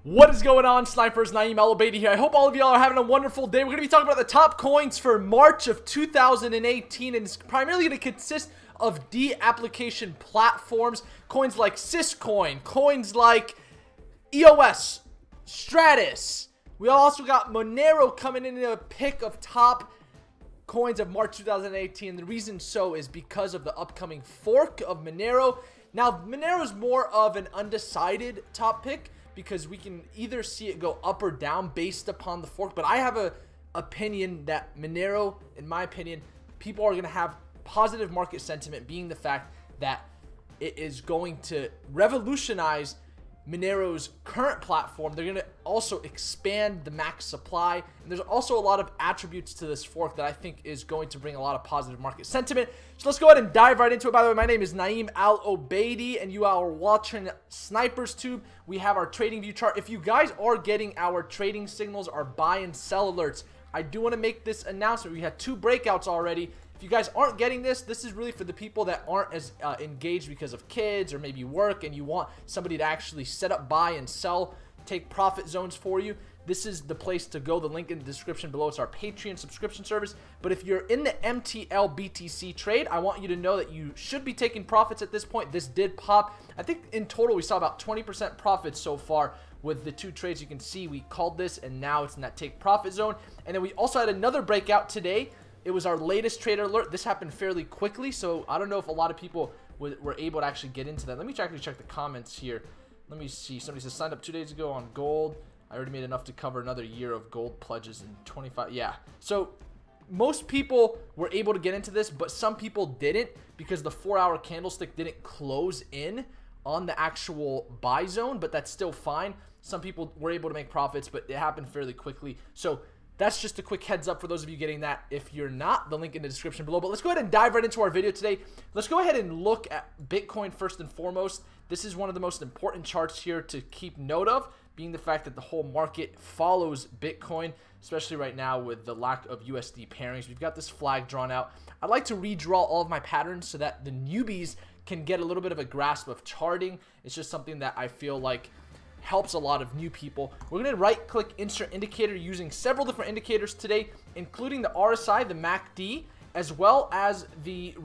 What is going on, snipers? Naeem Al-Obeidi here. I hope all of y'all are having a wonderful day. We're going to be talking about the top coins for March of 2018, and it's primarily going to consist of de-application platforms. Coins like SysCoin, coins like EOS, Stratis. We also got Monero coming in a pick of top coins of March 2018. The reason so is because of the upcoming fork of Monero. Now, Monero is more of an undecided top pick, because we can either see it go up or down based upon the fork. But I have a opinion that Monero, in my opinion, people are going to have positive market sentiment, being the fact that it is going to revolutionize Monero's current platform. They're going to also expand the max supply, and there's also a lot of attributes to this fork that I think is going to bring a lot of positive market sentiment. So let's go ahead and dive right into it. By the way, my name is Naeem Al-Obeidi, and you are watching Snipers Tube. We have our trading view chart. If you guys are getting our trading signals, our buy and sell alerts, I do want to make this announcement. We had 2 breakouts already. If you guys aren't getting this, this is really for the people that aren't as engaged because of kids or maybe work, and you want somebody to actually set up buy and sell, take profit zones for you. This is the place to go. The link in the description below. It's our Patreon subscription service. But if you're in the MTL BTC trade, I want you to know that you should be taking profits at this point. This did pop. I think in total we saw about 20% profits so far with the 2 trades. You can see we called this, and now it's in that take profit zone. And then we also had another breakout today. It was our latest trader alert. This happened fairly quickly, so I don't know if a lot of people were able to actually get into that. Let me actually check the comments here. Let me see. Somebody says signed up 2 days ago on gold. I already made enough to cover another year of gold pledges in 25. Yeah. So most people were able to get into this, but some people didn't, because the 4-hour candlestick didn't close in on the actual buy zone, but that's still fine. Some people were able to make profits, but it happened fairly quickly. So that's just a quick heads up for those of you getting that. If you're not, the link in the description below. But let's go ahead and dive right into our video today. Let's go ahead and look at Bitcoin first and foremost. This is one of the most important charts here to keep note of, being the fact that the whole market follows Bitcoin, especially right now with the lack of USD pairings. We've got this flag drawn out. I'd like to redraw all of my patterns so that the newbies can get a little bit of a grasp of charting. It's just something that I feel like helps a lot of new people. We're going to right click insert indicator using several different indicators today, including the RSI, the MACD, as well as the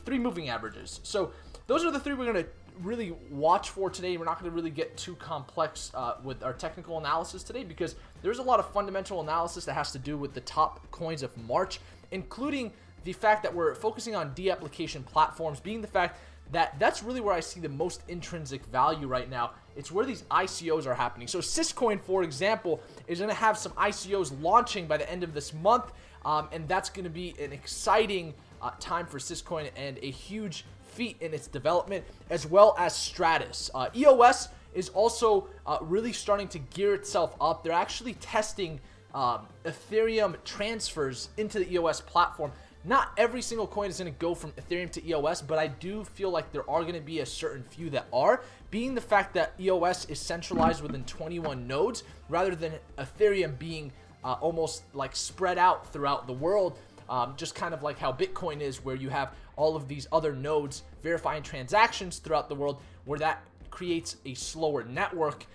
3 moving averages. So those are the 3 we're going to really watch for today. We're not going to really get too complex with our technical analysis today, because there's a lot of fundamental analysis that has to do with the top coins of March, including the fact that we're focusing on de-application platforms, being the fact that that's really where I see the most intrinsic value right now. It's where these ICOs are happening. So SysCoin, for example, is going to have some ICOs launching by the end of this month, and that's going to be an exciting time for SysCoin and a huge feat in its development, as well as Stratis. EOS is also really starting to gear itself up. They're actually testing Ethereum transfers into the EOS platform. Not every single coin is going to go from Ethereum to EOS, but I do feel like there are going to be a certain few that are, being the fact that EOS is centralized within 21 nodes rather than Ethereum being almost like spread out throughout the world, just kind of like how Bitcoin is, where you have all of these other nodes verifying transactions throughout the world, where that creates a slower network,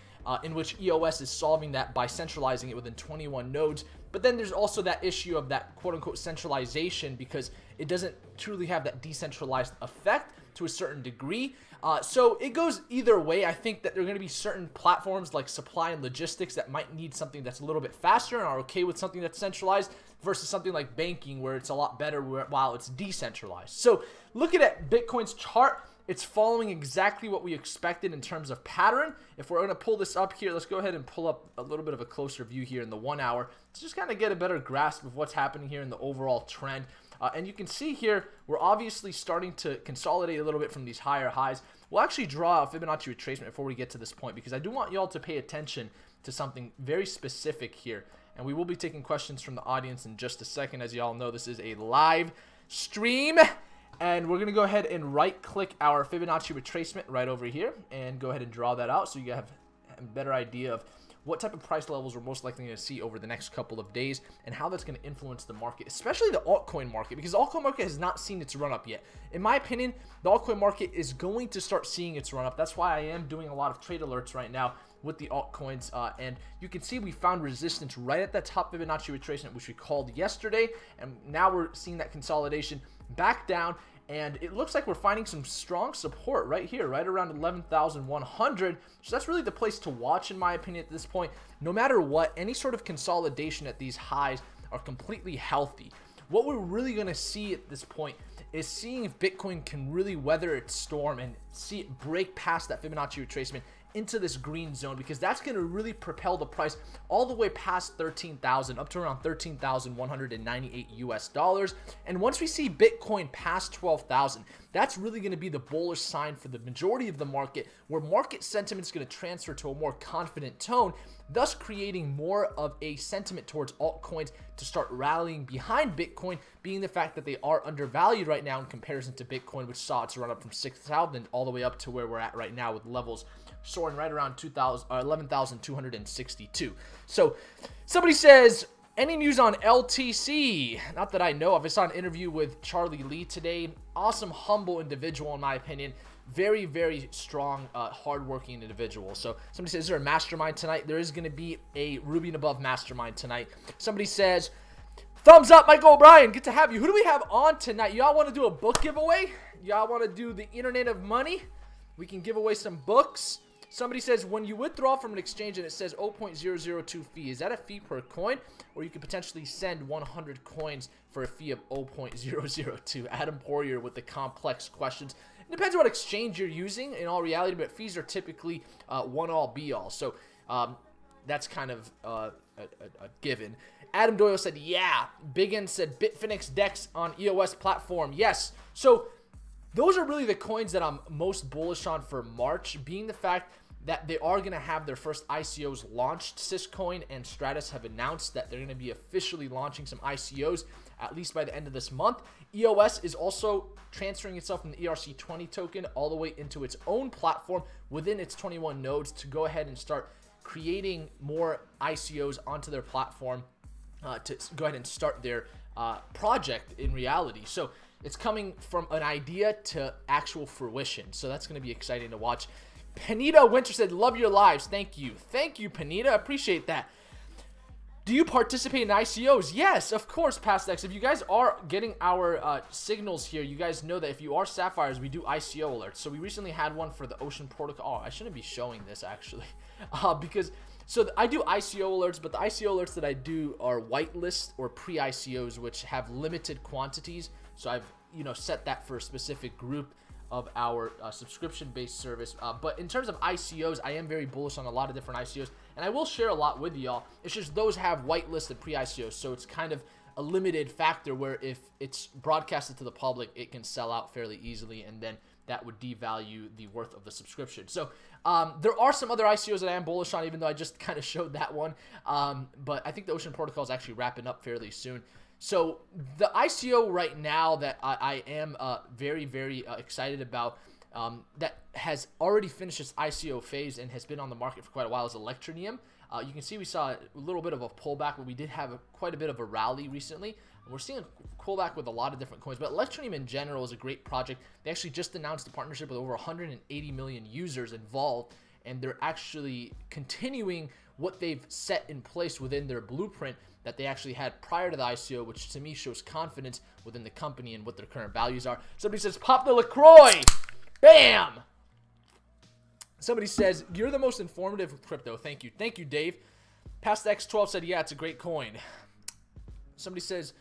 in which EOS is solving that by centralizing it within 21 nodes. But then there's also that issue of that quote-unquote centralization, because it doesn't truly have that decentralized effect to a certain degree. So it goes either way. I think that there are going to be certain platforms like supply and logistics that might need something that's a little bit faster and are okay with something that's centralized, versus something like banking, where it's a lot better while it's decentralized. So looking at Bitcoin's chart, it's following exactly what we expected in terms of pattern. If we're going to pull this up here, let's go ahead and pull up a little bit of a closer view here in the 1 hour to just kind of get a better grasp of what's happening here in the overall trend. And you can see here, we're obviously starting to consolidate a little bit from these higher highs. We'll actually draw a Fibonacci retracement before we get to this point, because I do want y'all to pay attention to something very specific here. And we will be taking questions from the audience in just a second. As y'all know, this is a live stream. And we're going to go ahead and right-click our Fibonacci retracement right over here and go ahead and draw that out, so you have a better idea of what type of price levels we're most likely going to see over the next couple of days, and how that's going to influence the market, especially the altcoin market, because the altcoin market has not seen its run up yet. In my opinion, the altcoin market is going to start seeing its run up. That's why I am doing a lot of trade alerts right now, with the altcoins, and you can see we found resistance right at that top Fibonacci retracement, which we called yesterday, and now we're seeing that consolidation back down, and it looks like we're finding some strong support right here, right around 11,100. So that's really the place to watch, in my opinion, at this point. No matter what, any sort of consolidation at these highs are completely healthy. What we're really going to see at this point is seeing if Bitcoin can really weather its storm and see it break past that Fibonacci retracement into this green zone, because that's going to really propel the price all the way past 13,000 up to around 13,198 US dollars. And once we see Bitcoin past 12,000, that's really going to be the bullish sign for the majority of the market, where market sentiment is going to transfer to a more confident tone, thus creating more of a sentiment towards altcoins to start rallying behind Bitcoin, being the fact that they are undervalued right now in comparison to Bitcoin, which saw its run up from 6,000 all the way up to where we're at right now, with levels soaring right around 11,262. So somebody says, any news on LTC? Not that I know of. I saw an interview with Charlie Lee today. Awesome, humble individual, in my opinion. Very, very strong, hardworking individual. So somebody says, is there a mastermind tonight? There is going to be a Ruby and Above mastermind tonight. Somebody says, thumbs up, Michael O'Brien. Good to have you. Who do we have on tonight? Y'all want to do a book giveaway? Y'all want to do the Internet of Money? We can give away some books. Somebody says, when you withdraw from an exchange and it says 0.002 fee, is that a fee per coin? Or you could potentially send 100 coins for a fee of 0.002. Adam Poirier with the complex questions. It depends on what exchange you're using in all reality, but fees are typically one-all, be-all. So that's kind of a given. Adam Doyle said, yeah. Biggin said, Bitfinex DEX on EOS platform. Yes. So those are really the coins that I'm most bullish on for March, being the fact that they are going to have their first ICOs launched. SysCoin and Stratis have announced that they're going to be officially launching some ICOs at least by the end of this month. EOS is also transferring itself from the ERC20 token all the way into its own platform within its 21 nodes to go ahead and start creating more ICOs onto their platform to go ahead and start their project in reality. So it's coming from an idea to actual fruition. So that's going to be exciting to watch. Panita Winter said, love your lives. Thank you. Thank you, Panita. Appreciate that. Do you participate in ICOs? Yes, of course, PastX. If you guys are getting our signals here, you guys know that if you are Sapphires, we do ICO alerts. So we recently had one for the Ocean Protocol. Oh, I shouldn't be showing this, actually. Because I do ICO alerts, but the ICO alerts that I do are whitelist or pre-ICOs, which have limited quantities. So I've, set that for a specific group of our subscription-based service. But in terms of ICOs, I am very bullish on a lot of different ICOs, and I will share a lot with y'all. It's just those have whitelist and pre-ICOs, so it's kind of a limited factor where if it's broadcasted to the public, it can sell out fairly easily, and then that would devalue the worth of the subscription. So there are some other ICOs that I am bullish on, even though I just kind of showed that one. But I think the Ocean Protocol is actually wrapping up fairly soon. So the ICO right now that I am very, very excited about, that has already finished its ICO phase and has been on the market for quite a while, is Electronium. You can see we saw a little bit of a pullback, but we did have quite a bit of a rally recently. We're seeing a pullback with a lot of different coins, but Electronium in general is a great project. They actually just announced a partnership with over 180 million users involved, and they're actually continuing what they've set in place within their blueprint that they actually had prior to the ICO, which to me shows confidence within the company and what their current values are. Somebody says, pop the LaCroix! Bam! Somebody says, you're the most informative with crypto. Thank you. Thank you, Dave. Past X12 said, yeah, it's a great coin. Somebody says,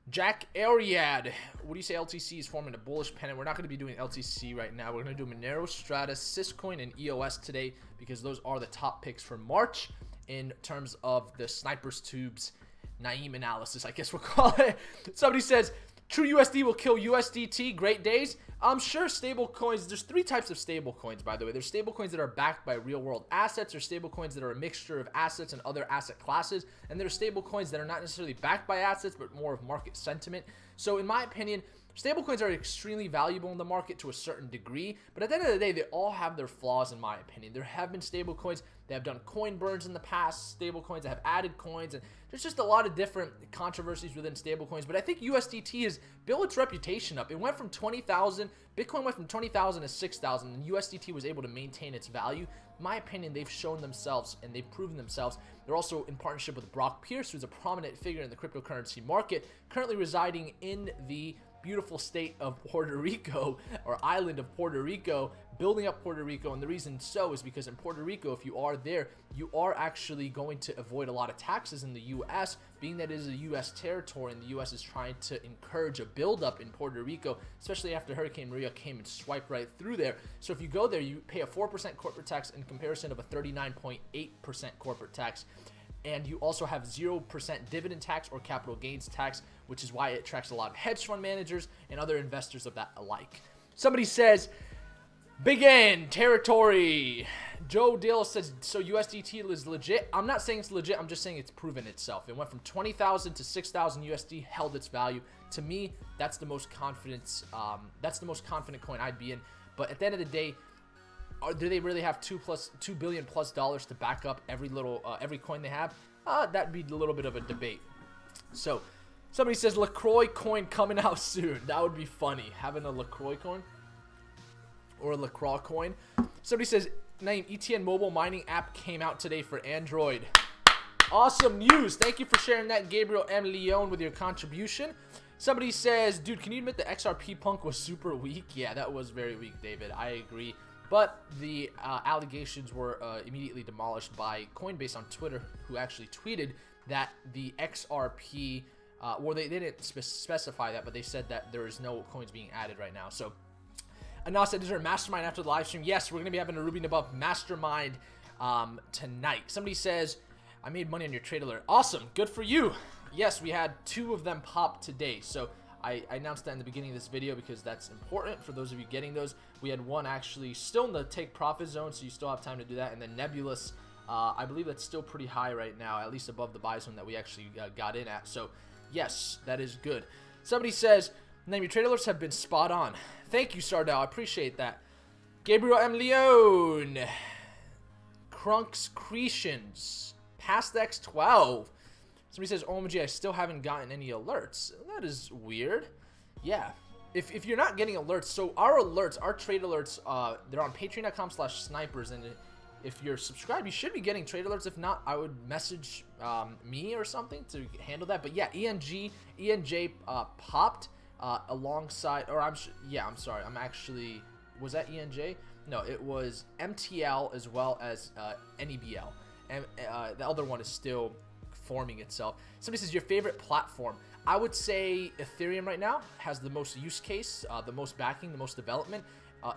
Jack Ariad, what do you say LTC is forming a bullish pennant? We're not going to be doing LTC right now. We're going to do Monero, Stratis, SysCoin, and EOS today because those are the top picks for March in terms of the Sniper's Tubes Naeem analysis, I guess we'll call it. Somebody says, True USD will kill USDT. Great days. I'm sure stable coins, there's three types of stable coins, by the way. There's stable coins that are backed by real world assets, or stable coins that are a mixture of assets and other asset classes, and there's stable coins that are not necessarily backed by assets, but more of market sentiment. So in my opinion, Stablecoins are extremely valuable in the market to a certain degree, but at the end of the day, they all have their flaws in my opinion. There have been stablecoins that have done coin burns in the past, stablecoins that have added coins, and there's just a lot of different controversies within stablecoins. But I think USDT has built its reputation up. It went from 20,000, Bitcoin went from 20,000 to 6,000, and USDT was able to maintain its value. In my opinion, they've shown themselves and they've proven themselves. They're also in partnership with Brock Pierce, who's a prominent figure in the cryptocurrency market, currently residing in the beautiful state of Puerto Rico, or island of Puerto Rico, building up Puerto Rico. And the reason so is because in Puerto Rico, if you are there, you are actually going to avoid a lot of taxes in the US, being that it is a US territory, and the US is trying to encourage a buildup in Puerto Rico, especially after Hurricane Maria came and swiped right through there. So if you go there, you pay a 4% corporate tax in comparison of a 39.8% corporate tax. And you also have 0% dividend tax or capital gains tax, which is why it attracts a lot of hedge fund managers and other investors of that alike. Somebody says, Big N territory. Joe Dill says, so USDT is legit. I'm not saying it's legit. I'm just saying it's proven itself. It went from 20,000 to 6,000 USD, held its value. To me, that's the most confidence. That's the most confident coin I'd be in. But at the end of the day, do they really have $2 billion plus to back up every coin they have? That'd be a little bit of a debate. So somebody says LaCroix coin coming out soon. That would be funny, having a LaCroix coin or a LaCroix coin. Somebody says, Naeem, ETN mobile mining app came out today for Android. Awesome news. Thank you for sharing that, Gabriel M. Leone, with your contribution. Somebody says, dude, can you admit the XRP punk was super weak? Yeah, that was very weak, David. I agree. But the allegations were immediately demolished by Coinbase on Twitter, who actually tweeted that the XRP, well, they didn't specify that, but they said that there is no coins being added right now. So, Anas said, is there a mastermind after the live stream? Yes, we're going to be having a Ruby and Above mastermind tonight. Somebody says, I made money on your trade alert. Awesome. Good for you. Yes, we had 2 of them pop today. So, I announced that in the beginning of this video because that's important for those of you getting those. We had one actually still in the take profit zone, so you still have time to do that. And then Nebulous, I believe that's still pretty high right now, at least above the buy zone that we actually got in at. So yes, that is good. Somebody says, name your trade alerts have been spot on. Thank you, Sardell. I appreciate that. Gabriel M. Leone, Crunks Creations, Past X12. Somebody says, OMG, I still haven't gotten any alerts. That is weird. Yeah. If you're not getting alerts, so our alerts, our trade alerts, they're on patreon.com/snipers, and if you're subscribed, you should be getting trade alerts. If not, I would message me or something to handle that. But yeah, ENJ popped alongside, or I'm sorry, I'm actually, was that ENJ? No, it was MTL as well as NEBL. And the other one is still forming itself. Somebody says your favorite platform. I would say Ethereum right now has the most use case, the most backing, the most development,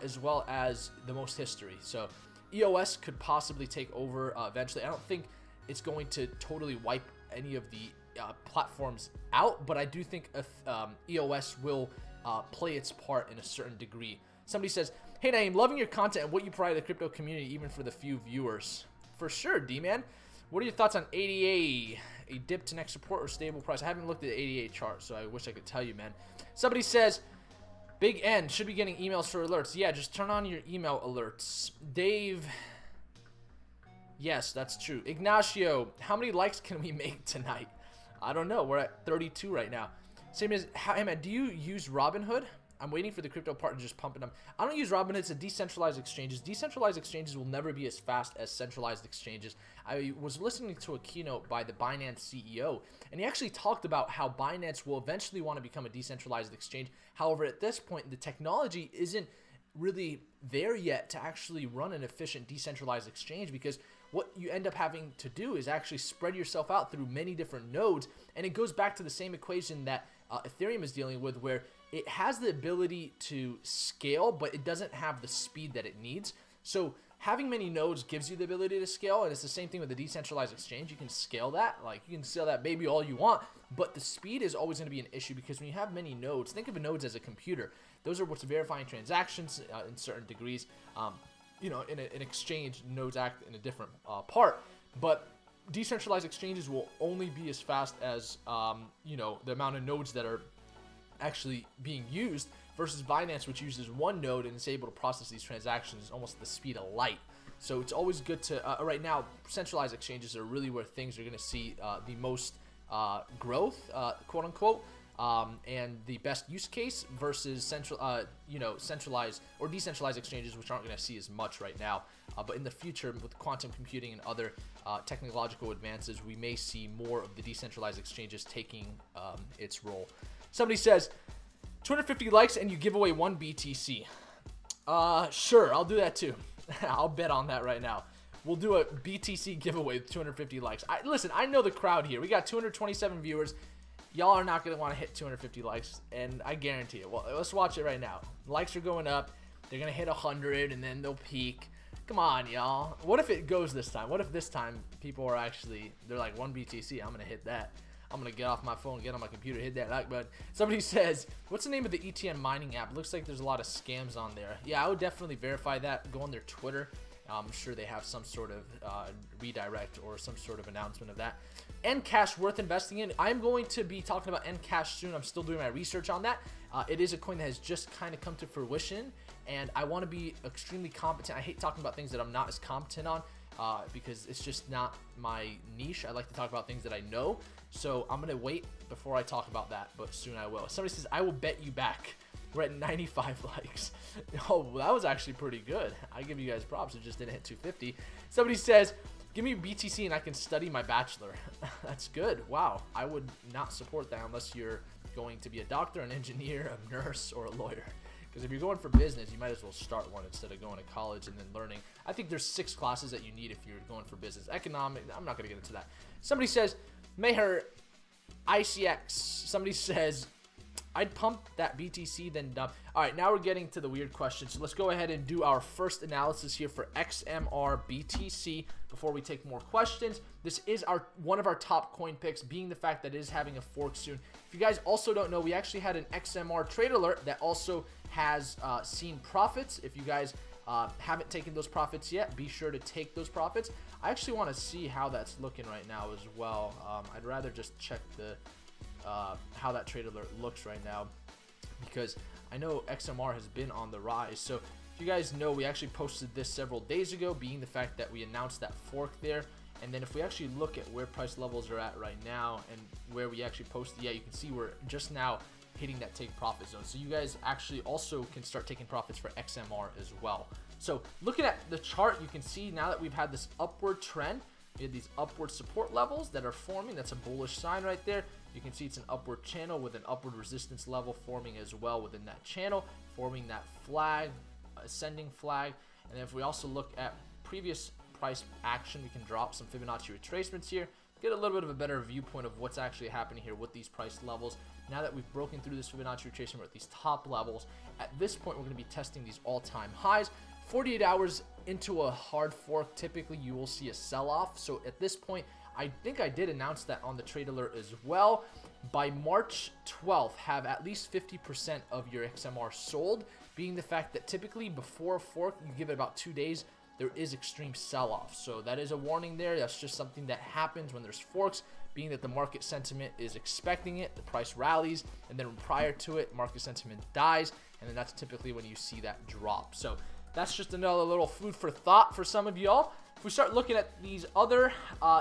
as well as the most history. So EOS could possibly take over eventually. I don't think it's going to totally wipe any of the platforms out, but I do think EOS will play its part in a certain degree. Somebody says, hey Naeem, loving your content and what you provide the crypto community, even for the few viewers. For sure, D-Man. What are your thoughts on ADA? A dip to next support or stable price? I haven't looked at the ADA chart, so I wish I could tell you, man. Somebody says, Big N should be getting emails for alerts. Yeah, just turn on your email alerts. Dave, yes, that's true. Ignacio, how many likes can we make tonight? I don't know. We're at 32 right now. Same as, hey man, do you use Robinhood? I'm waiting for the crypto part and just pumping them. I don't use Robinhood. It's a decentralized exchanges. Decentralized exchanges will never be as fast as centralized exchanges. I was listening to a keynote by the Binance CEO, and he actually talked about how Binance will eventually want to become a decentralized exchange. However, at this point, the technology isn't really there yet to actually run an efficient decentralized exchange, because what you end up having to do is actually spread yourself out through many different nodes, and it goes back to the same equation that Ethereum is dealing with, where it has the ability to scale, but it doesn't have the speed that it needs. So having many nodes gives you the ability to scale, and it's the same thing with the decentralized exchange. You can scale that, like you can scale that baby all you want, but the speed is always going to be an issue, because when you have many nodes, think of nodes as a computer. Those are what's verifying transactions in certain degrees. You know, in an exchange, nodes act in a different part, but decentralized exchanges will only be as fast as you know, the amount of nodes that are actually being used versus Binance, which uses one node and is able to process these transactions almost at the speed of light. So it's always good to, right now, centralized exchanges are really where things are going to see the most growth, quote unquote, and the best use case versus centralized or decentralized exchanges, which aren't going to see as much right now. But in the future, with quantum computing and other technological advances, we may see more of the decentralized exchanges taking its role. Somebody says, 250 likes and you give away 1 BTC. Sure, I'll do that too. I'll bet on that right now. We'll do a BTC giveaway with 250 likes. Listen, I know the crowd here. We got 227 viewers. Y'all are not going to want to hit 250 likes, and I guarantee it. Well, let's watch it right now. Likes are going up. They're going to hit 100, and then they'll peak. Come on, y'all. What if it goes this time? What if this time people are actually, they're like, 1 BTC, I'm going to hit that. I'm going to get off my phone, get on my computer, hit that like button. Somebody says, what's the name of the ETN mining app? It looks like there's a lot of scams on there. Yeah, I would definitely verify that. Go on their Twitter. I'm sure they have some sort of redirect or some sort of announcement of that. Encash worth investing in. I'm going to be talking about Encash soon. I'm still doing my research on that. It is a coin that has just kind of come to fruition, and I want to be extremely competent. I hate talking about things that I'm not as competent on because it's just not my niche. I like to talk about things that I know. So I'm going to wait before I talk about that, but soon I will. Somebody says, I will bet you back. We're at 95 likes. Oh, that was actually pretty good. I give you guys props. It just didn't hit 250. Somebody says, give me BTC and I can study my bachelor. That's good. Wow. I would not support that unless you're going to be a doctor, an engineer, a nurse, or a lawyer. Because if you're going for business, you might as well start one instead of going to college and then learning. I think there's 6 classes that you need if you're going for business. Economic, I'm not going to get into that. Somebody says, Meher ICX. Somebody says, I'd pump that BTC, then dump. All right, now we're getting to the weird questions. So let's go ahead and do our first analysis here for XMR BTC before we take more questions. This is one of our top coin picks, being the fact that it is having a fork soon. If you guys also don't know, we actually had an XMR trade alert that also has seen profits. If you guys haven't taken those profits yet, be sure to take those profits. I actually want to see how that's looking right now as well. I'd rather just check the how that trade alert looks right now, because I know XMR has been on the rise. So if you guys know, we actually posted this several days ago, being the fact that we announced that fork there. And then if we actually look at where price levels are at right now and where we actually posted, yeah, you can see we're just now hitting that take profit zone. So you guys actually also can start taking profits for XMR as well. So looking at the chart, you can see now that we've had this upward trend, we have these upward support levels that are forming. That's a bullish sign right there. You can see it's an upward channel with an upward resistance level forming as well within that channel, forming that flag, ascending flag. And then if we also look at previous price action, we can drop some Fibonacci retracements here, get a little bit of a better viewpoint of what's actually happening here with these price levels. Now that we've broken through this Fibonacci retracement, we're at these top levels. At this point, we're going to be testing these all-time highs. 48 hours into a hard fork, typically you will see a sell-off. So at this point, I think I did announce that on the trade alert as well. By March 12th, have at least 50% of your XMR sold, being the fact that typically before a fork, you give it about 2 days, there is extreme sell-off. So that is a warning there. That's just something that happens when there's forks, being that the market sentiment is expecting it, the price rallies, and then prior to it, market sentiment dies, and then that's typically when you see that drop. So that's just another little food for thought for some of y'all. If we start looking at these other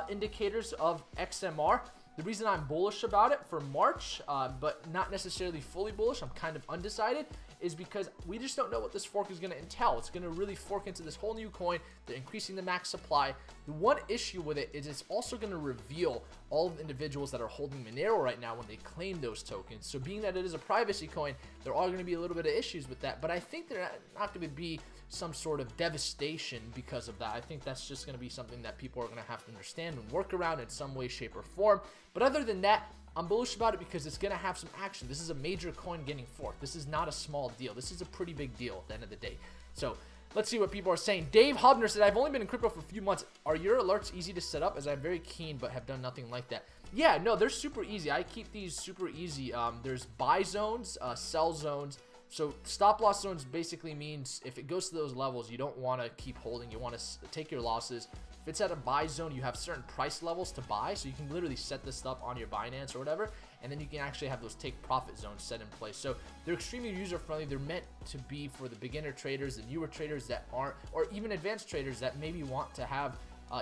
indicators of XMR, the reason I'm bullish about it for March, but not necessarily fully bullish, I'm kind of undecided, is because we just don't know what this fork is going to entail. It's going to really fork into this whole new coin. They're increasing the max supply. The one issue with it is it's also going to reveal all of the individuals that are holding Monero right now when they claim those tokens. So being that it is a privacy coin, there are going to be a little bit of issues with that, but I think they're not going to be some sort of devastation because of that. I think that's just going to be something that people are going to have to understand and work around in some way, shape, or form. But other than that, I'm bullish about it because it's going to have some action. This is a major coin getting forked. This is not a small deal. This is a pretty big deal at the end of the day. So let's see what people are saying. Dave Hubner said, I've only been in crypto for a few months. Are your alerts easy to set up, as I'm very keen but have done nothing like that? Yeah, no, they're super easy. I keep these super easy. There's buy zones, sell zones. So stop loss zones basically means if it goes to those levels, you don't want to keep holding. You want to take your losses. If it's at a buy zone, you have certain price levels to buy, so you can literally set this stuff on your Binance or whatever, and then you can actually have those take profit zones set in place. So they're extremely user friendly. They're meant to be for the beginner traders, the newer traders that aren't, or even advanced traders that maybe want to have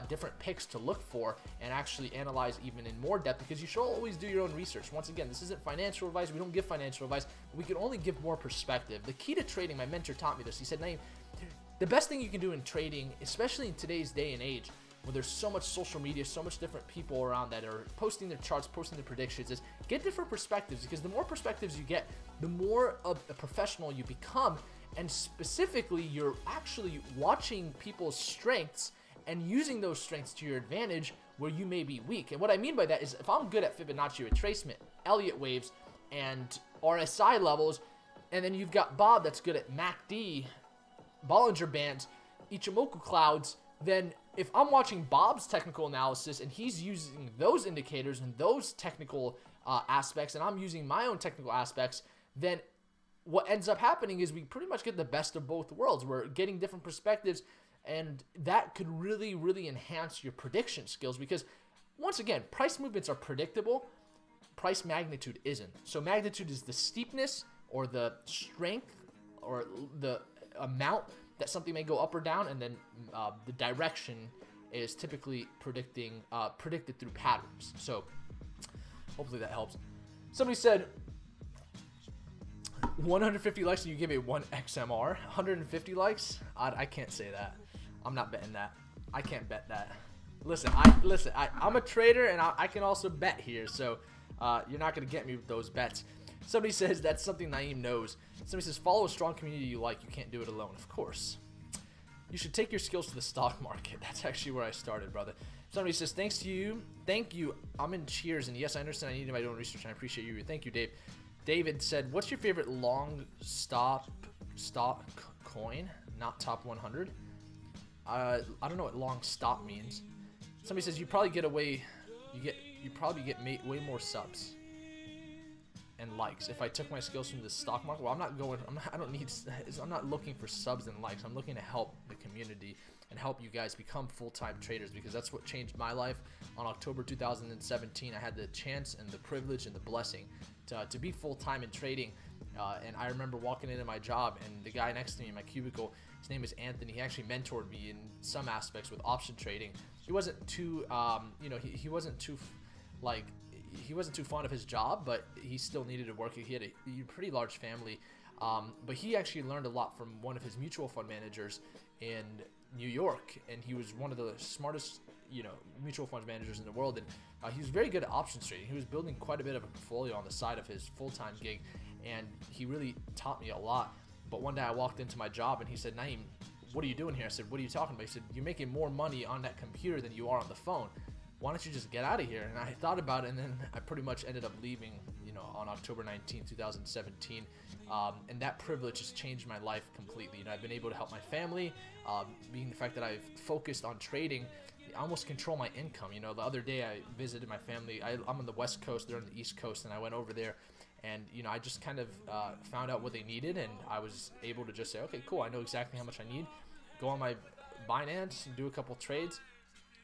different picks to look for and actually analyze even in more depth, because you should always do your own research. Once again, this isn't financial advice. We don't give financial advice. We can only give more perspective. The key to trading, my mentor taught me this. He said, Naeem, the best thing you can do in trading, especially in today's day and age, where there's so much social media, so much different people around that are posting their charts, posting their predictions, is get different perspectives, because the more perspectives you get, the more of a professional you become, and specifically, you're actually watching people's strengths and using those strengths to your advantage where you may be weak. And what I mean by that is, if I'm good at Fibonacci retracement, Elliott waves, and RSI levels, and then you've got Bob that's good at MACD, Bollinger Bands, Ichimoku clouds, then if I'm watching Bob's technical analysis and he's using those indicators and those technical aspects, and I'm using my own technical aspects, then what ends up happening is we pretty much get the best of both worlds. We're getting different perspectives, and that could really, really enhance your prediction skills, because once again, price movements are predictable. Price magnitude isn't. So magnitude is the steepness or the strength or the amount that something may go up or down, and then the direction is typically predicted through patterns. So hopefully that helps. Somebody said 150 likes and you give it 1 XMR. 150 likes? I can't say that. I'm not betting that. I can't bet that. Listen, I'm a trader, and I can also bet here, so you're not going to get me with those bets. Somebody says that's something Naeem knows. Somebody says follow a strong community you like. You can't do it alone. Of course. You should take your skills to the stock market. That's actually where I started, brother. Somebody says thanks to you. Thank you. I'm in cheers, and yes, I understand I need my own research, and I appreciate you. Thank you, Dave. David said, what's your favorite long stock coin? Not top 100. I don't know what long stop means. Somebody says you probably get way more subs and likes if I took my skills from the stock market. Well, I'm not looking for subs and likes. I'm looking to help the community and help you guys become full-time traders, because that's what changed my life. On October 2017, I had the chance and the privilege and the blessing to be full-time in trading. And I remember walking into my job, and the guy next to me in my cubicle, his name is Anthony. He actually mentored me in some aspects with option trading. He wasn't too, he wasn't too fond of his job, but he still needed to work. He had a pretty large family, but he actually learned a lot from one of his mutual fund managers in New York, and he was one of the smartest, mutual fund managers in the world, and he was very good at options trading. He was building quite a bit of a portfolio on the side of his full-time gig, and he really taught me a lot. But one day I walked into my job, and he said, Naeem, what are you doing here? I said, what are you talking about? He said, you're making more money on that computer than you are on the phone. Why don't you just get out of here? And I thought about it, and then I pretty much ended up leaving, on October 19, 2017. And that privilege has changed my life completely. I've been able to help my family, being the fact that I've focused on trading. I almost control my income. The other day I visited my family. I'm on the West Coast, they're on the East Coast, and I went over there, and I just kind of found out what they needed, and I was able to just say, okay, cool, I know exactly how much I need. Go on my Binance and do a couple trades,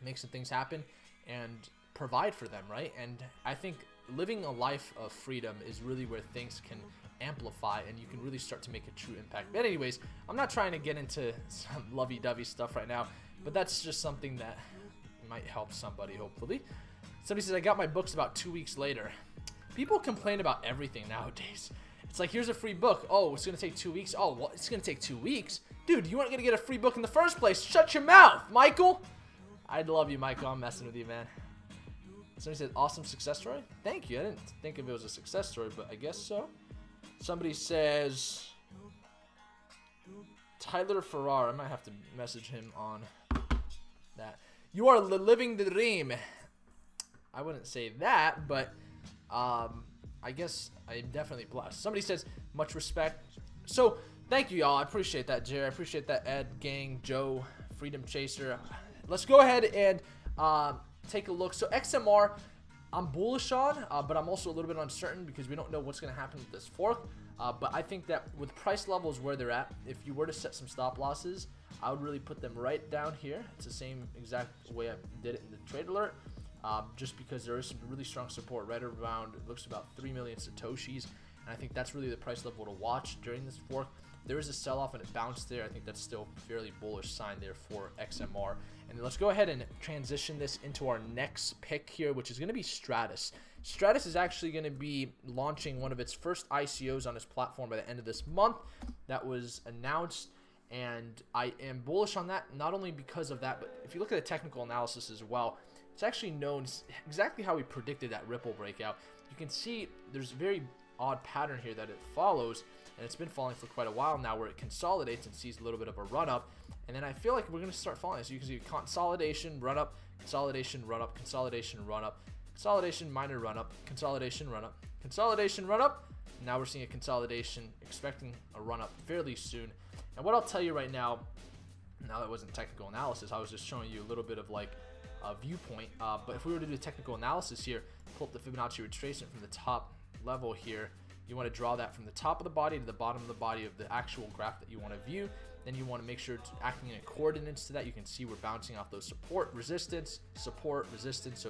make some things happen, and provide for them, right? And I think living a life of freedom is really where things can amplify, and you can really start to make a true impact. But anyways, I'm not trying to get into some lovey-dovey stuff right now, but that's just something that might help somebody, hopefully. Somebody says, I got my books about 2 weeks later. People complain about everything nowadays. It's like, here's a free book. Oh, it's going to take 2 weeks. Oh, well, it's going to take 2 weeks? Dude, you weren't going to get a free book in the first place. Shut your mouth, Michael. I'd love you, Michael. I'm messing with you, man. Somebody said, awesome success story. Thank you. I didn't think if it was a success story, but I guess so. Somebody says, Tyler Farrar. I might have to message him on that. You are living the dream. I wouldn't say that, but I guess I'm definitely blessed. Somebody says, much respect. So, thank you, y'all. I appreciate that, Jerry. I appreciate that, Ed, Gang, Joe, Freedom Chaser. Let's go ahead and take a look. So, XMR, I'm bullish on, but I'm also a little bit uncertain because we don't know what's going to happen with this fork. But I think that with price levels where they're at, if you were to set some stop losses, I would really put them right down here. It's the same exact way I did it in the trade alert, just because there is some really strong support right around, it looks about 3 million Satoshis, and I think that's really the price level to watch during this fork. There is a sell-off and it bounced there. I think that's still a fairly bullish sign there for XMR. And let's go ahead and transition this into our next pick here, which is going to be Stratis. Stratis is actually going to be launching one of its first ICOs on its platform by the end of this month. That was announced, and I am bullish on that, not only because of that, but if you look at the technical analysis as well, it's actually known exactly how we predicted that Ripple breakout. You can see there's a very odd pattern here that it follows, and it's been falling for quite a while now, where it consolidates and sees a little bit of a run up, and then I feel like we're going to start falling. So you can see consolidation, run up, consolidation, run up, consolidation, run up, consolidation, minor run up, consolidation, run up, consolidation, run up. Now we're seeing a consolidation, expecting a run up fairly soon. And what I'll tell you right now that wasn't technical analysis, I was just showing you a little bit of like a viewpoint, but if we were to do technical analysis here, pull up the Fibonacci retracement from the top level here, you want to draw that from the top of the body to the bottom of the body of the actual graph that you want to view. Then you want to make sure it's acting in coordinates to that. You can see we're bouncing off those support, resistance, so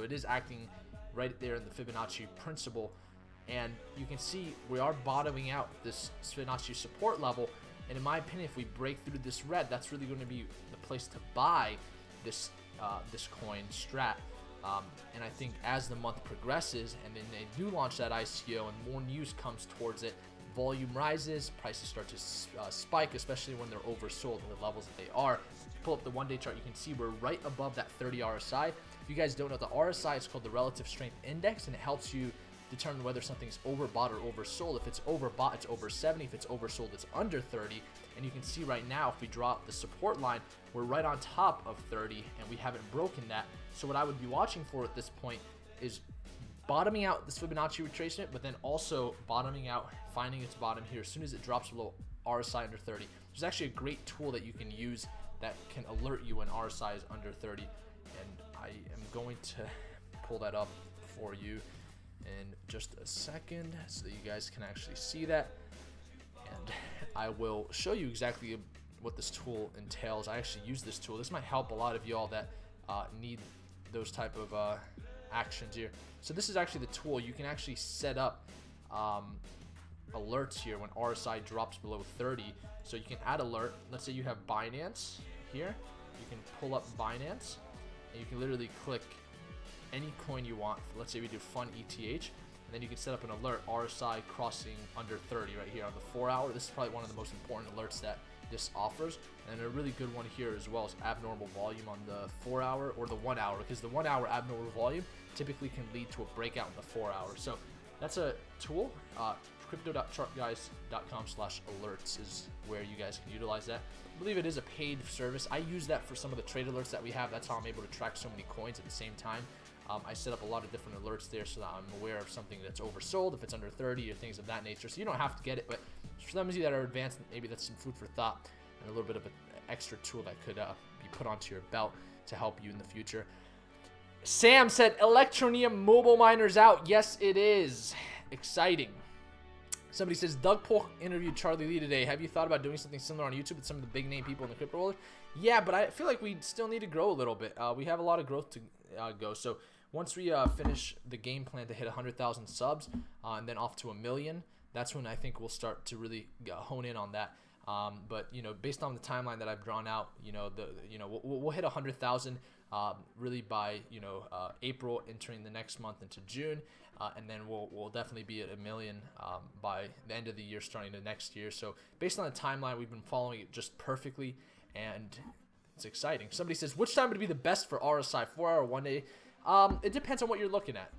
it is acting right there in the Fibonacci principle, and you can see we are bottoming out this Fibonacci support level. And in my opinion, if we break through this red, that's really going to be the place to buy this this coin, STRAT. And I think as the month progresses and then they do launch that ICO and more news comes towards it, volume rises, prices start to spike, especially when they're oversold at the levels that they are. Pull up the one-day chart, you can see we're right above that 30 RSI. If you guys don't know, the RSI is called the Relative Strength Index, and it helps you determine whether something's overbought or oversold. If it's overbought, it's over 70. If it's oversold, it's under 30. And you can see right now, if we draw up the support line, we're right on top of 30, and we haven't broken that. So what I would be watching for at this point is bottoming out this Fibonacci retracement, but then also bottoming out, finding its bottom here as soon as it drops below RSI under 30. There's actually a great tool that you can use that can alert you when RSI is under 30, and I am going to pull that up for you in just a second so that you guys can actually see that, and I will show you exactly what this tool entails. I actually use this tool. This might help a lot of y'all that need those type of actions here. So this is actually the tool. You can actually set up alerts here when RSI drops below 30. So you can add alert. Let's say you have Binance here. You can pull up Binance, and you can literally click any coin you want. Let's say we do Fun ETH, and then you can set up an alert, RSI crossing under 30 right here on the 4 hour. This is probably one of the most important alerts that this offers, and a really good one here as well is abnormal volume on the 4 hour or the 1 hour, because the 1 hour abnormal volume typically can lead to a breakout in the 4 hour. So that's a tool. Crypto.chartguys.com/alerts is where you guys can utilize that. I believe it is a paid service. I use that for some of the trade alerts that we have. That's how I'm able to track so many coins at the same time. I set up a lot of different alerts there so that I'm aware of something that's oversold, if it's under 30 or things of that nature. So you don't have to get it, but for some of you that are advanced, maybe that's some food for thought and a little bit of an extra tool that could be put onto your belt to help you in the future. Sam said Electroneum mobile miners out. Yes, it is. Exciting. Somebody says, Doug Polk interviewed Charlie Lee today. Have you thought about doing something similar on YouTube with some of the big name people in the crypto world? Yeah, but I feel like we still need to grow a little bit. We have a lot of growth to go. So once we finish the game plan to hit 100,000 subs and then off to 1 million, that's when I think we'll start to really hone in on that. But you know, based on the timeline that I've drawn out, we'll hit 100,000 really by April, entering the next month into June, and then we'll definitely be at 1 million by the end of the year, starting the next year. So based on the timeline, we've been following it just perfectly, and it's exciting. Somebody says, which time would be the best for RSI, 4 hour, 1 day? It depends on what you're looking at.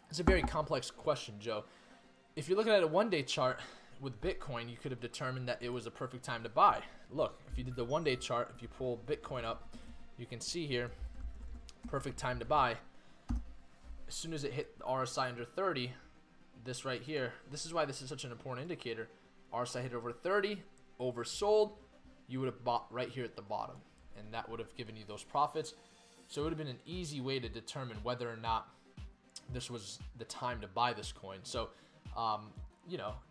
It's a very complex question, Joe. If you're looking at a 1 day chart with Bitcoin, you could have determined that it was a perfect time to buy. Look, if you did the 1 day chart, if you pull Bitcoin up, you can see here, perfect time to buy. As soon as it hit RSI under 30, this right here, this is why this is such an important indicator. RSI hit over 30, oversold, you would have bought right here at the bottom, and that would have given you those profits. So it would have been an easy way to determine whether or not this was the time to buy this coin. So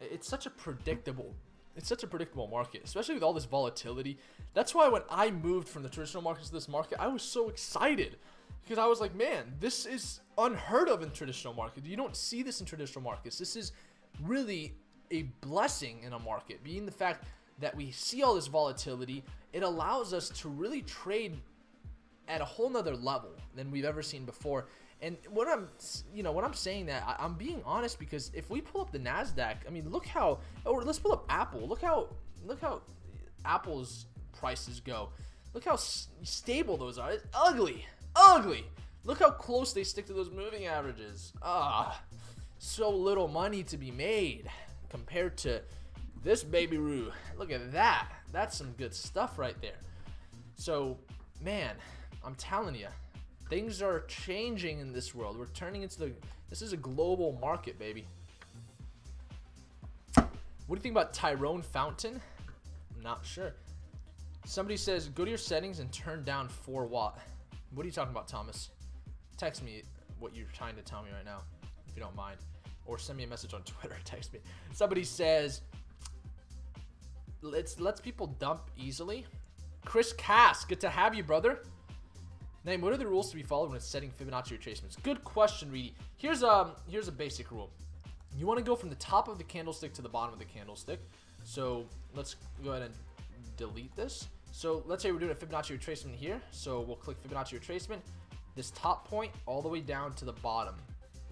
it's such a predictable it's such a predictable market, especially with all this volatility. That's why when I moved from the traditional markets to this market, I was so excited because I was like, man, this is unheard of in traditional markets. You don't see this in traditional markets. This is really a blessing in a market, being the fact that we see all this volatility. It allows us to really trade at a whole nother level than we've ever seen before. And when I'm saying that, I'm being honest, because if we pull up the NASDAQ, I mean, look how, or let's pull up Apple. Look how Apple's prices go. Look how stable those are. It's ugly. Look how close they stick to those moving averages. So little money to be made compared to this baby roo. Look at that. That's some good stuff right there. So, man, I'm telling you, things are changing in this world. We're turning into this is a global market, baby. What do you think about Tyrone Fountain? I'm not sure. Somebody says, go to your settings and turn down 4 watt. What are you talking about, Thomas? Text me what you're trying to tell me right now, if you don't mind. Or send me a message on Twitter, text me. Somebody says, lets people dump easily. Chris Cass, good to have you, brother. Name, what are the rules to be followed when it's setting Fibonacci retracements? Good question, Reedy. Here's a basic rule. You want to go from the top of the candlestick to the bottom of the candlestick. So let's go ahead and delete this. So let's say we're doing a Fibonacci retracement here. So we'll click Fibonacci retracement. This top point all the way down to the bottom.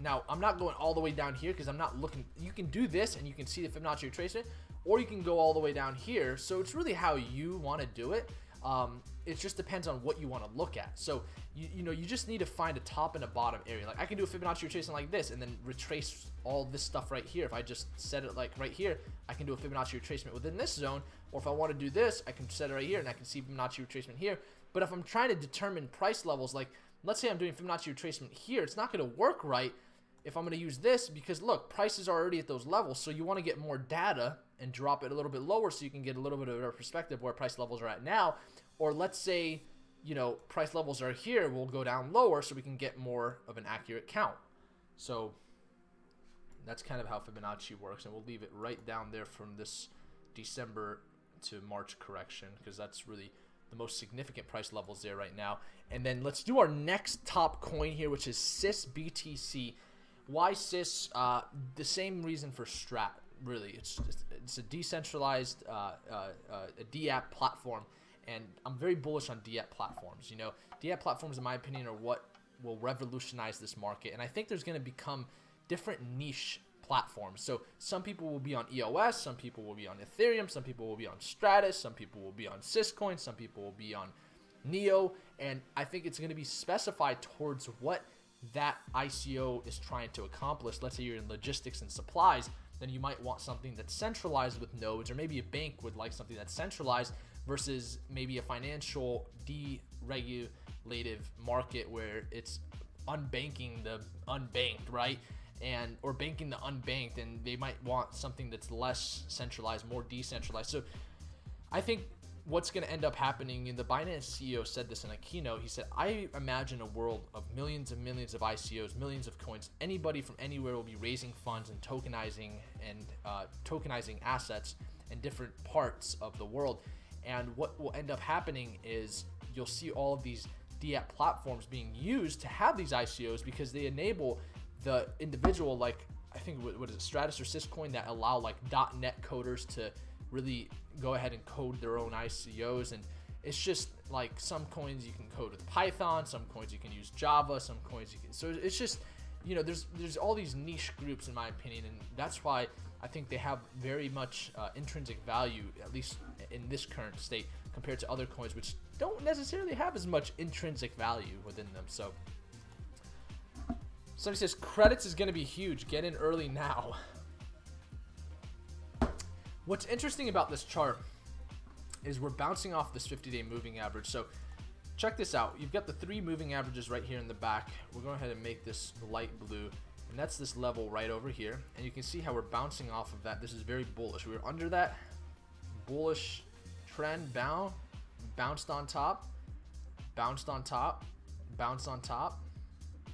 Now, I'm not going all the way down here because I'm not looking. You can do this and you can see the Fibonacci retracement, or you can go all the way down here. So it's really how you want to do it. It just depends on what you want to look at. So you just need to find a top and a bottom area. Like I can do a Fibonacci retracement like this and then retrace all this stuff right here. If I just set it like right here, I can do a Fibonacci retracement within this zone. Or if I want to do this, I can set it right here and I can see Fibonacci retracement here. But if I'm trying to determine price levels, like let's say I'm doing Fibonacci retracement here, it's not going to work right if I'm going to use this, because look, prices are already at those levels. So you want to get more data and drop it a little bit lower so you can get a little bit of a perspective where price levels are at now. Or let's say, price levels are here, we'll go down lower so we can get more of an accurate count. So that's kind of how Fibonacci works, and we'll leave it right down there from this December to March correction, because that's really the most significant price levels there right now. And then let's do our next top coin here, which is SYS BTC. Why SYS? The same reason for STRAT, really. It's a decentralized a DApp platform, and I'm very bullish on DApp platforms. DApp platforms, in my opinion, are what will revolutionize this market, and I think there's going to become different niche platforms. So some people will be on EOS, some people will be on Ethereum, some people will be on Stratis, some people will be on SysCoin, some people will be on Neo, and I think it's going to be specified towards what that ICO is trying to accomplish. Let's say you're in logistics and supplies, then you might want something that's centralized with nodes, or maybe a bank would like something that's centralized versus maybe a financial deregulative market where it's unbanking the unbanked, right? Or banking the unbanked, and they might want something that's less centralized, more decentralized. So I think what's going to end up happening, and the Binance CEO said this in a keynote, he said, I imagine a world of millions and millions of ICOs, millions of coins. Anybody from anywhere will be raising funds and tokenizing assets in different parts of the world. And what will end up happening is you'll see all of these DApp platforms being used to have these ICOs, because they enable the individual, like I think what is it, Stratis or SysCoin, that allow like .NET coders to really go ahead and code their own ICOs. And it's just like some coins you can code with Python, some coins you can use Java, some coins you can, so it's just, there's all these niche groups, in my opinion, and that's why I think they have very much intrinsic value, at least in this current state, compared to other coins which don't necessarily have as much intrinsic value within them. So somebody says credits is going to be huge, get in early now. What's interesting about this chart is we're bouncing off this 50-day moving average. So check this out. You've got the 3 moving averages right here in the back. We're going ahead and make this light blue, and that's this level right over here. And you can see how we're bouncing off of that. This is very bullish. We were under that bullish trend, bounced on top, bounced on top, bounced on top,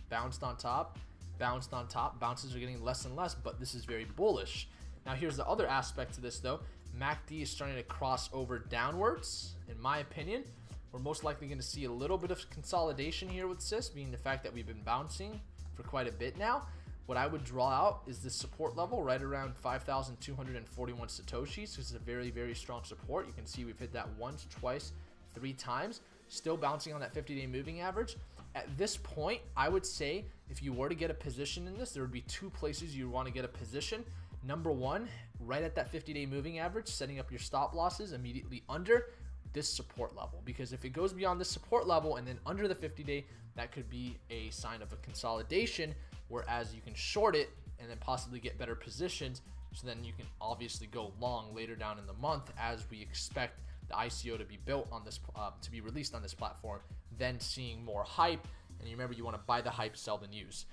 bounced on top, bounced on top. Bounces are getting less and less, but this is very bullish. Now here's the other aspect to this though. MACD is starting to cross over downwards. In my opinion, we're most likely going to see a little bit of consolidation here with SYS, being the fact that we've been bouncing for quite a bit now. What I would draw out is this support level right around 5,241 Satoshis. This is a very, very strong support. You can see we've hit that once, twice, 3 times. Still bouncing on that 50-day moving average. At this point, I would say if you were to get a position in this, there would be 2 places you want to get a position. Number 1, right at that 50-day moving average, setting up your stop losses immediately under this support level, because if it goes beyond this support level and then under the 50-day, that could be a sign of a consolidation, whereas you can short it and then possibly get better positions, so then you can obviously go long later down in the month as we expect the ICO to be built on this, to be released on this platform, then seeing more hype. And you remember, you want to buy the hype, sell the news.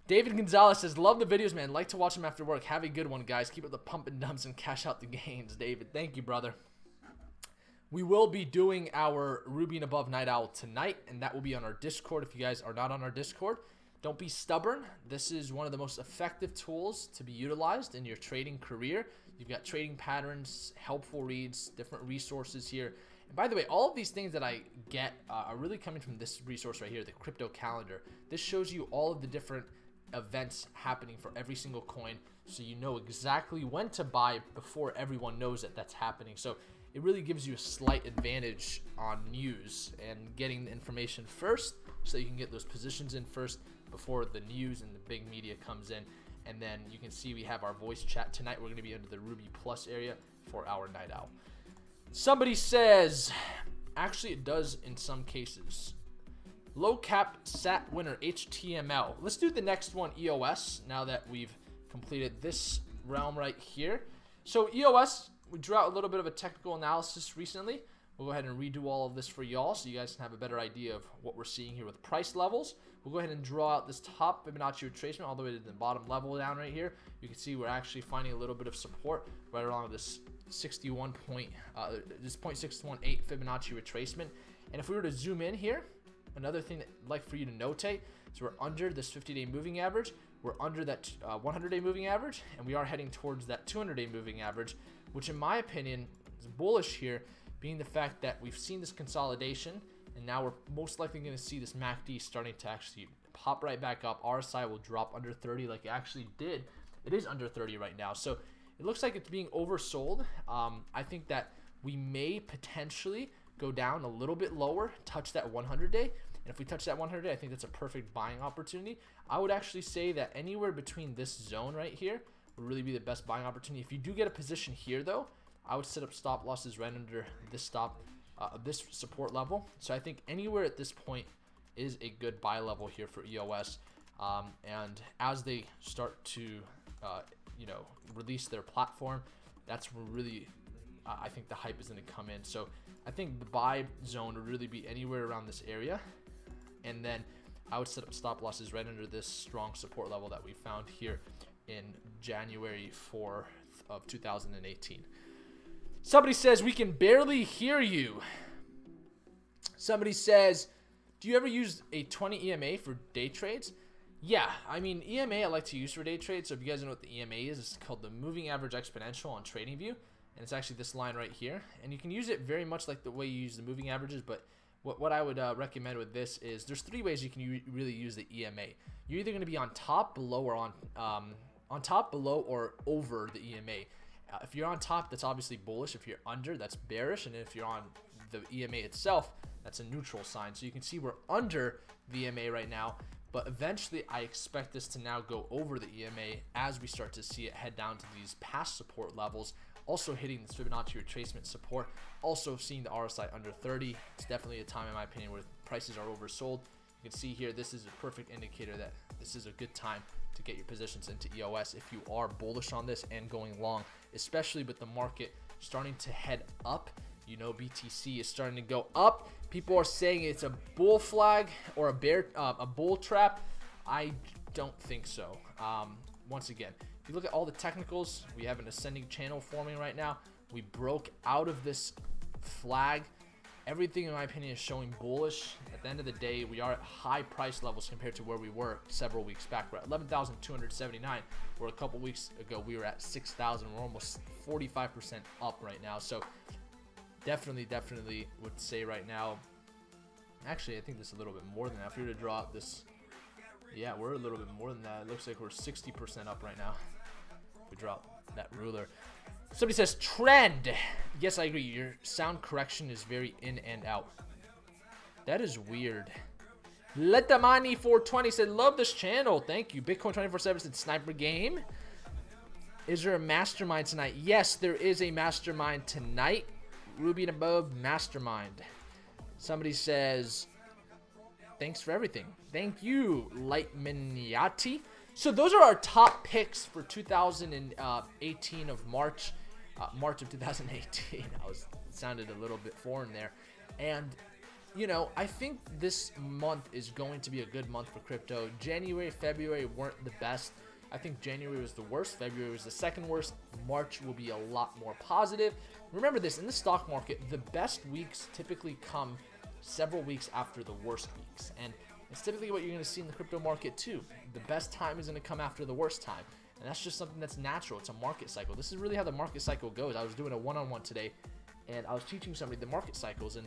David Gonzalez says, love the videos, man. Like to watch them after work. Have a good one, guys. Keep up the pump and dumps and cash out the gains. David, thank you, brother. We will be doing our Ruby and Above Night Owl tonight, and that will be on our Discord. If you guys are not on our Discord, don't be stubborn. This is one of the most effective tools to be utilized in your trading career. You've got trading patterns, helpful reads, different resources here. And by the way, all of these things that I get are really coming from this resource right here, the crypto calendar. This shows you all of the different events happening for every single coin, so you know exactly when to buy before everyone knows that that's happening. So it really gives you a slight advantage on news and getting the information first, so you can get those positions in first before the news and the big media comes in. And then you can see we have our voice chat tonight. We're going to be under the Ruby Plus area for our Night Owl. Somebody says, actually it does in some cases. Low cap sat winner HTML. Let's do the next one, EOS, now that we've completed this realm right here. So EOS, we drew out a little bit of a technical analysis recently. We'll go ahead and redo all of this for y'all so you guys can have a better idea of what we're seeing here with price levels. We'll go ahead and draw out this top Fibonacci retracement all the way to the bottom level down right here. You can see we're actually finding a little bit of support right along this 0.618 Fibonacci retracement. And if we were to zoom in here, another thing that I'd like for you to notate is we're under this 50-day moving average. We're under that 100-day moving average, and we are heading towards that 200-day moving average, which in my opinion is bullish here, being the fact that we've seen this consolidation, and now we're most likely going to see this MACD starting to actually pop right back up. RSI will drop under 30 like it actually did. It is under 30 right now, so it looks like it's being oversold. I think that we may potentially go down a little bit lower, touch that 100-day, and if we touch that 100-day, I think that's a perfect buying opportunity. I would actually say that anywhere between this zone right here would really be the best buying opportunity. If you do get a position here though, I would set up stop losses right under this this support level. So I think anywhere at this point is a good buy level here for EOS. And as they start to you know, release their platform, that's where really I think the hype is going to come in. So I think the buy zone would really be anywhere around this area, and then I would set up stop losses right under this strong support level that we found here in January 4th of 2018. Somebody says, we can barely hear you. Somebody says, do you ever use a 20 EMA for day trades? Yeah, I mean, EMA I like to use for day trades. So if you guys don't know what the EMA is, it's called the moving average exponential on TradingView. And it's actually this line right here. And you can use it very much like the way you use the moving averages, but what I would recommend with this is there's 3 ways you can really use the EMA. You're either going to be on top, below, or on top, below, or over the EMA. If you're on top, that's obviously bullish. If you're under, that's bearish. And if you're on the EMA itself, that's a neutral sign. So you can see we're under the EMA right now, but eventually I expect this to now go over the EMA as we start to see it head down to these past support levels. Also hitting this Fibonacci retracement support, also seeing the RSI under 30. It's definitely a time, in my opinion, where prices are oversold. You can see here, this is a perfect indicator that this is a good time to get your positions into EOS if you are bullish on this and going long, especially with the market starting to head up. You know, BTC is starting to go up. People are saying it's a bull flag or a bull trap. I don't think so. Once again, if you look at all the technicals, we have an ascending channel forming right now. We broke out of this flag everything in my opinion is showing bullish. At the end of the day, we are at high price levels compared to where we were several weeks back. We're at 11,279, where a couple weeks ago we were at 6,000. We're almost 45% up right now. So definitely would say right now, actually I think this is a little bit more than that. If we were to draw up this, yeah, we're a little bit more than that. It looks like we're 60% up right now if we drop that ruler. Somebody says trend. Yes, I agree. Your sound correction is very in and out. That is weird. Letamani 420 said, love this channel. Thank you. Bitcoin 24/7 said, sniper game. Is there a mastermind tonight? Yes, there is a mastermind tonight. Ruby and above mastermind. Somebody says, thanks for everything. Thank you, Light Miniati. So those are our top picks for 2018 of March. March of 2018. Sounded a little bit foreign there. And, you know, I think this month is going to be a good month for crypto. January, February weren't the best. I think January was the worst. February was the second worst. March will be a lot more positive. Remember this, in the stock market, the best weeks typically come several weeks after the worst weeks. And it's typically what you're going to see in the crypto market too. The best time is going to come after the worst time. And that's just something that's natural. It's a market cycle. This is really how the market cycle goes. I was doing a one-on-one today, and I was teaching somebody the market cycles, and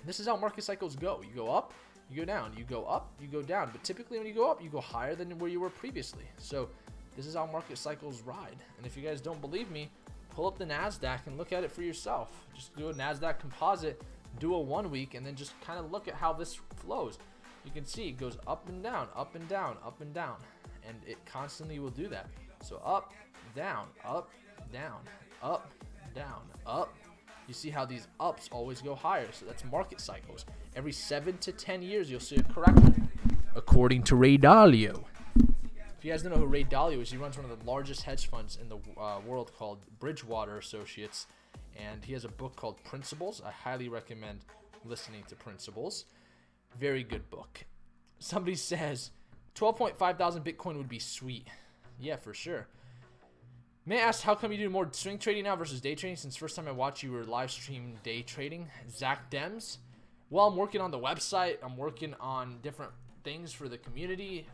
this is how market cycles go. You go up, you go down. You go up, you go down. But typically when you go up, you go higher than where you were previously. So this is how market cycles ride. And if you guys don't believe me, pull up the NASDAQ and look at it for yourself. Just do a NASDAQ composite, do a 1 week, and then just kind of look at how this flows. You can see it goes up and down, up and down, up and down. And it constantly will do that. So up, down, up, down, up, down, up. You see how these ups always go higher. So that's market cycles. Every 7 to 10 years, you'll see a correction, according to Ray Dalio. If you guys don't know who Ray Dalio is, he runs one of the largest hedge funds in the world called Bridgewater Associates. And he has a book called Principles. I highly recommend listening to Principles. Very good book. Somebody says 12.5 thousand Bitcoin would be sweet. Yeah, for sure. May I ask, how come you do more swing trading now versus day trading? Since first time I watched you were live stream day trading. Zach Dems. Well, I'm working on the website. I'm working on different things for the community.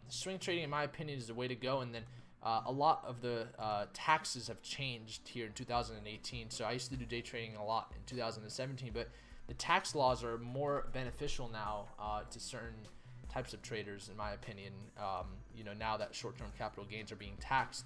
Swing trading, in my opinion, is the way to go. And then a lot of the taxes have changed here in 2018. So I used to do day trading a lot in 2017, but the tax laws are more beneficial now to certain types of traders, in my opinion. You know, now that short-term capital gains are being taxed,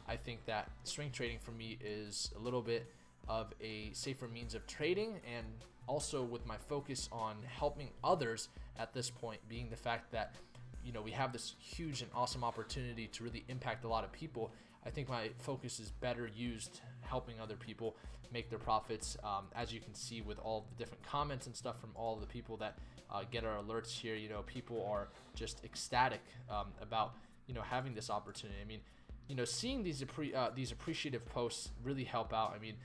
I think that swing trading for me is a little bit of a safer means of trading, and also with my focus on helping others at this point, being the fact that, you know, we have this huge and awesome opportunity to really impact a lot of people. I think my focus is better used helping other people make their profits. As you can see with all the different comments and stuff from all of the people that get our alerts here, you know, people are just ecstatic about, you know, having this opportunity. I mean, you know, seeing these appreciative posts really help out. I mean,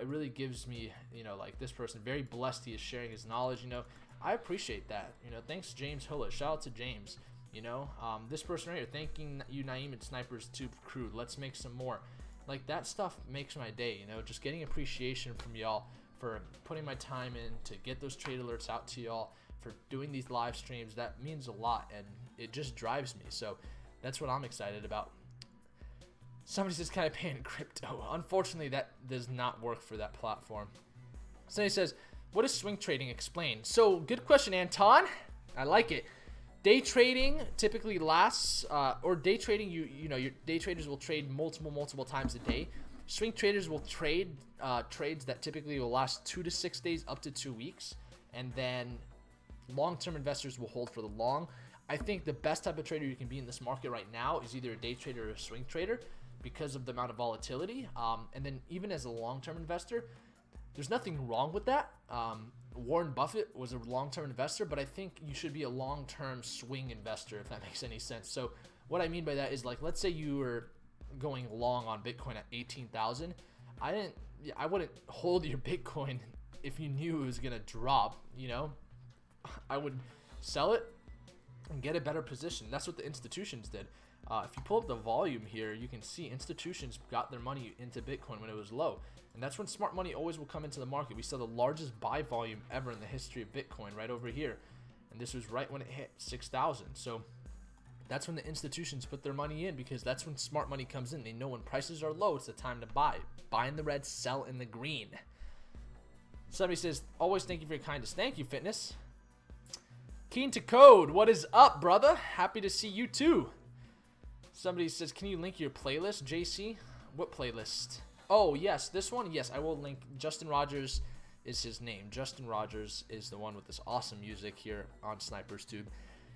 it really gives me, you know, like this person, very blessed he is sharing his knowledge. You know, I appreciate that. You know, thanks James Hulla. Shout out to James. You know, this person right here, thanking you, Naeem and Snipers Tube crew. Let's make some more. Like, that stuff makes my day. You know, just getting appreciation from y'all for putting my time in to get those trade alerts out to y'all, for doing these live streams. That means a lot, and it just drives me. So that's what I'm excited about. Somebody says, can I pay in crypto? Unfortunately, that does not work for that platform. Somebody says, what is swing trading? Explain. So good question, Anton. I like it. Day trading typically lasts, or day trading, you know, your day traders will trade multiple times a day. Swing traders will trade trades that typically will last 2 to 6 days, up to 2 weeks, and then long-term investors will hold for the long. I think the best type of trader you can be in this market right now is either a day trader or a swing trader, because of the amount of volatility. And then even as a long-term investor, there's nothing wrong with that. Warren Buffett was a long-term investor, but I think you should be a long-term swing investor, if that makes any sense. So what I mean by that is, like, let's say you were going long on Bitcoin at 18,000. I wouldn't hold your Bitcoin if you knew it was gonna drop. You know, I would sell it and get a better position. That's what the institutions did. If you pull up the volume here, you can see institutions got their money into Bitcoin when it was low. And that's when smart money always will come into the market. We saw the largest buy volume ever in the history of Bitcoin right over here. And this was right when it hit 6,000. So that's when the institutions put their money in, because that's when smart money comes in. They know when prices are low, it's the time to buy. Buy in the red, sell in the green. Somebody says, always thank you for your kindness. Thank you, Fitness. Keen to Code, what is up, brother? Happy to see you too. Somebody says, can you link your playlist, JC? What playlist? Oh, yes, this one? Yes, I will link. Justin Rogers is his name. Justin Rogers is the one with this awesome music here on Sniper's Tube.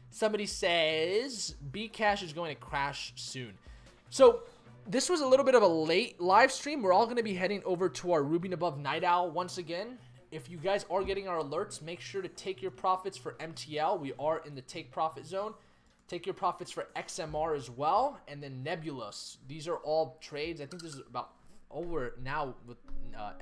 Somebody says, Bcash is going to crash soon. So, this was a little bit of a late live stream. We're all going to be heading over to our Ruby and Above Night Owl once again. If you guys are getting our alerts, make sure to take your profits for MTL. We are in the take profit zone. Take your profits for XMR as well, and then Nebulous. These are all trades. I think this is about over now with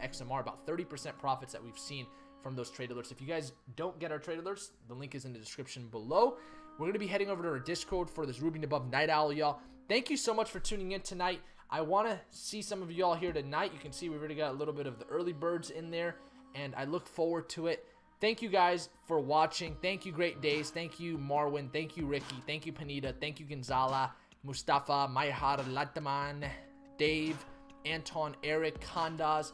XMR, about 30% profits that we've seen from those trade alerts. If you guys don't get our trade alerts, the link is in the description below. We're going to be heading over to our Discord for this Ruby and Above Night Owl, y'all. Thank you so much for tuning in tonight. I want to see some of y'all here tonight. You can see we've already got a little bit of the early birds in there, and I look forward to it. Thank you guys for watching. Thank you, Great Days. Thank you, Marwin. Thank you, Ricky. Thank you, Panita. Thank you, Gonzala, Mustafa, Mayhar, Lataman, Dave, Anton, Eric, Kandaz.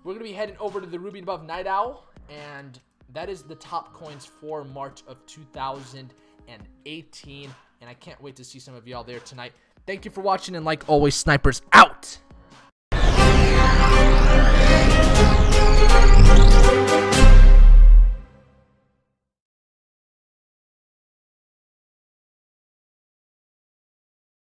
We're going to be heading over to the Ruby and Above Night Owl, and that is the top coins for March of 2018, and I can't wait to see some of y'all there tonight. Thank you for watching, and like always, Snipers out!